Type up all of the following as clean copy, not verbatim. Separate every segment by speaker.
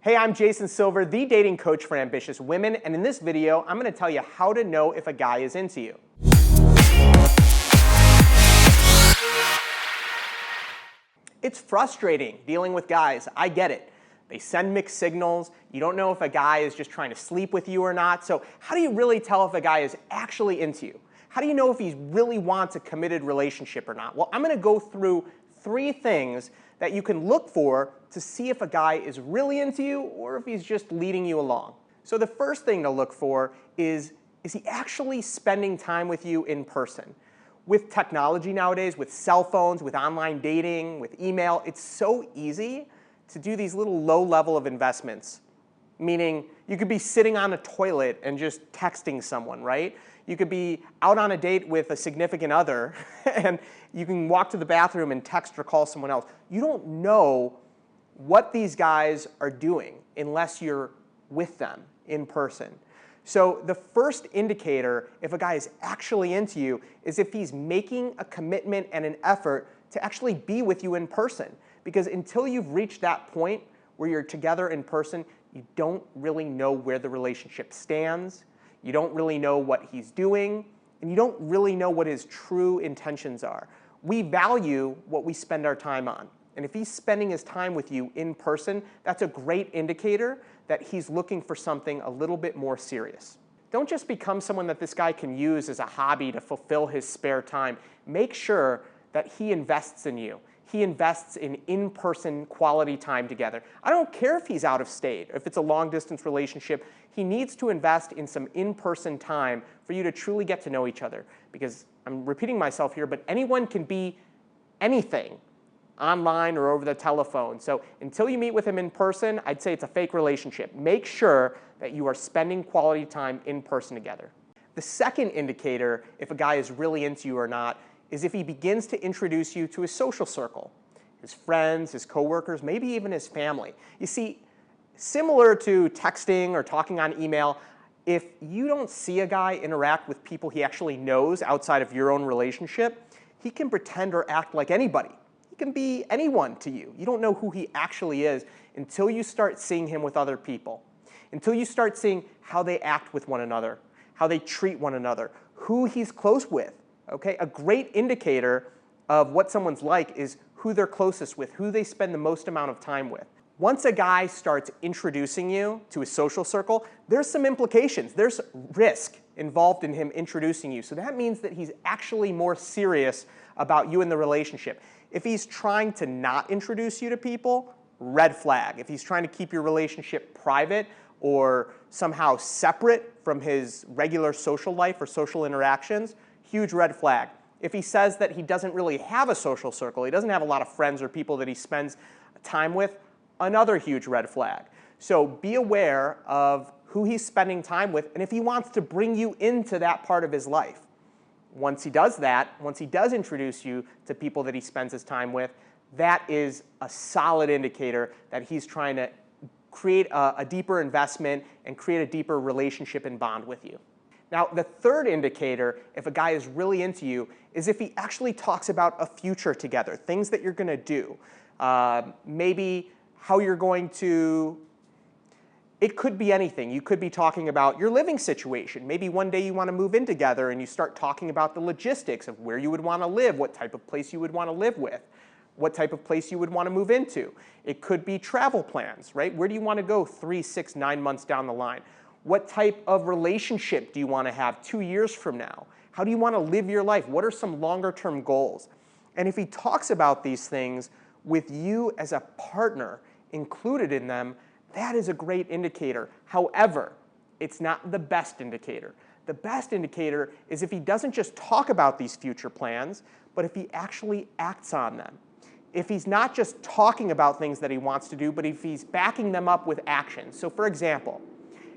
Speaker 1: Hey, I'm Jason Silver, the dating coach for ambitious women, and in this video, I'm going to tell you how to know if a guy is into you. It's frustrating dealing with guys. I get it. They send mixed signals. You don't know if a guy is just trying to sleep with you or not. So how do you really tell if a guy is actually into you? How do you know if he really wants a committed relationship or not? Well, I'm going to go through 3 things that you can look for to see if a guy is really into you or if he's just leading you along. So the first thing to look for is he actually spending time with you in person? With technology nowadays, with cell phones, with online dating, with email, it's so easy to do these little low level of investments. Meaning you could be sitting on a toilet and just texting someone, right? You could be out on a date with a significant other and you can walk to the bathroom and text or call someone else. You don't know what these guys are doing unless you're with them in person. So the first indicator if a guy is actually into you is if he's making a commitment and an effort to actually be with you in person. Because until you've reached that point where you're together in person, you don't really know where the relationship stands, you don't really know what he's doing, and you don't really know what his true intentions are. We value what we spend our time on. And if he's spending his time with you in person, that's a great indicator that he's looking for something a little bit more serious. Don't just become someone that this guy can use as a hobby to fulfill his spare time. Make sure that he invests in you. He invests in in-person quality time together. I don't care if he's out of state, if it's a long-distance relationship. He needs to invest in some in-person time for you to truly get to know each other. Because I'm repeating myself here, but anyone can be anything online or over the telephone. So until you meet with him in person, I'd say it's a fake relationship. Make sure that you are spending quality time in person together. The second indicator if a guy is really into you or not is if he begins to introduce you to his social circle, his friends, his coworkers, maybe even his family. You see, similar to texting or talking on email, if you don't see a guy interact with people he actually knows outside of your own relationship, he can pretend or act like anybody. He can be anyone to you. You don't know who he actually is until you start seeing him with other people, until you start seeing how they act with one another, how they treat one another, who he's close with. Okay? A great indicator of what someone's like is who they're closest with, who they spend the most amount of time with. Once a guy starts introducing you to his social circle, there's some implications. There's risk involved in him introducing you. So that means that he's actually more serious about you in the relationship. If he's trying to not introduce you to people, red flag. If he's trying to keep your relationship private or somehow separate from his regular social life or social interactions, huge red flag. If he says that he doesn't really have a social circle, he doesn't have a lot of friends or people that he spends time with, another huge red flag. So be aware of who he's spending time with and if he wants to bring you into that part of his life. Once he does that, once he does introduce you to people that he spends his time with, that is a solid indicator that he's trying to create a deeper investment and create a deeper relationship and bond with you. Now, the third indicator, if a guy is really into you, is if he actually talks about a future together, things that you're going to do. Maybe how you're going to, it could be anything. You could be talking about your living situation. Maybe one day you want to move in together and you start talking about the logistics of where you would want to live, what type of place you would want to live with, what type of place you would want to move into. It could be travel plans, right? Where do you want to go 3, 6, 9 months down the line? What type of relationship do you want to have 2 years from now? How do you want to live your life? What are some longer-term goals? And if he talks about these things with you as a partner included in them, that is a great indicator. However, it's not the best indicator. The best indicator is if he doesn't just talk about these future plans, but if he actually acts on them. If he's not just talking about things that he wants to do, but if he's backing them up with action. So for example,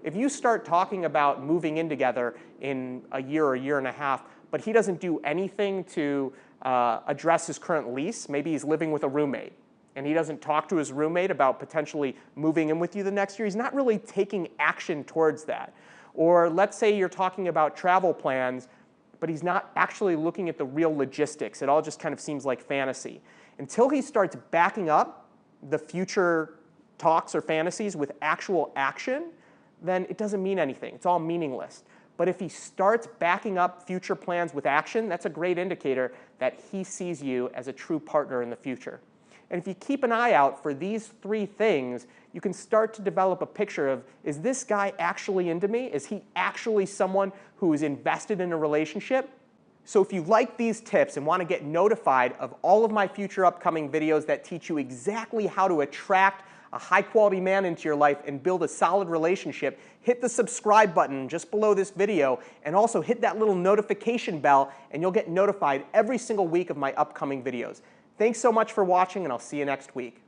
Speaker 1: if you start talking about moving in together in a year or a year and a half, but he doesn't do anything to address his current lease, maybe he's living with a roommate, and he doesn't talk to his roommate about potentially moving in with you the next year, he's not really taking action towards that. Or let's say you're talking about travel plans, but he's not actually looking at the real logistics. It all just kind of seems like fantasy. Until he starts backing up the future talks or fantasies with actual action, then it doesn't mean anything. It's all meaningless. But if he starts backing up future plans with action, that's a great indicator that he sees you as a true partner in the future. And if you keep an eye out for these three things, you can start to develop a picture of, is this guy actually into me? Is he actually someone who is invested in a relationship? So if you like these tips and want to get notified of all of my future upcoming videos that teach you exactly how to attract a high-quality man into your life and build a solid relationship, hit the subscribe button just below this video and also hit that little notification bell and you'll get notified every single week of my upcoming videos. Thanks so much for watching and I'll see you next week.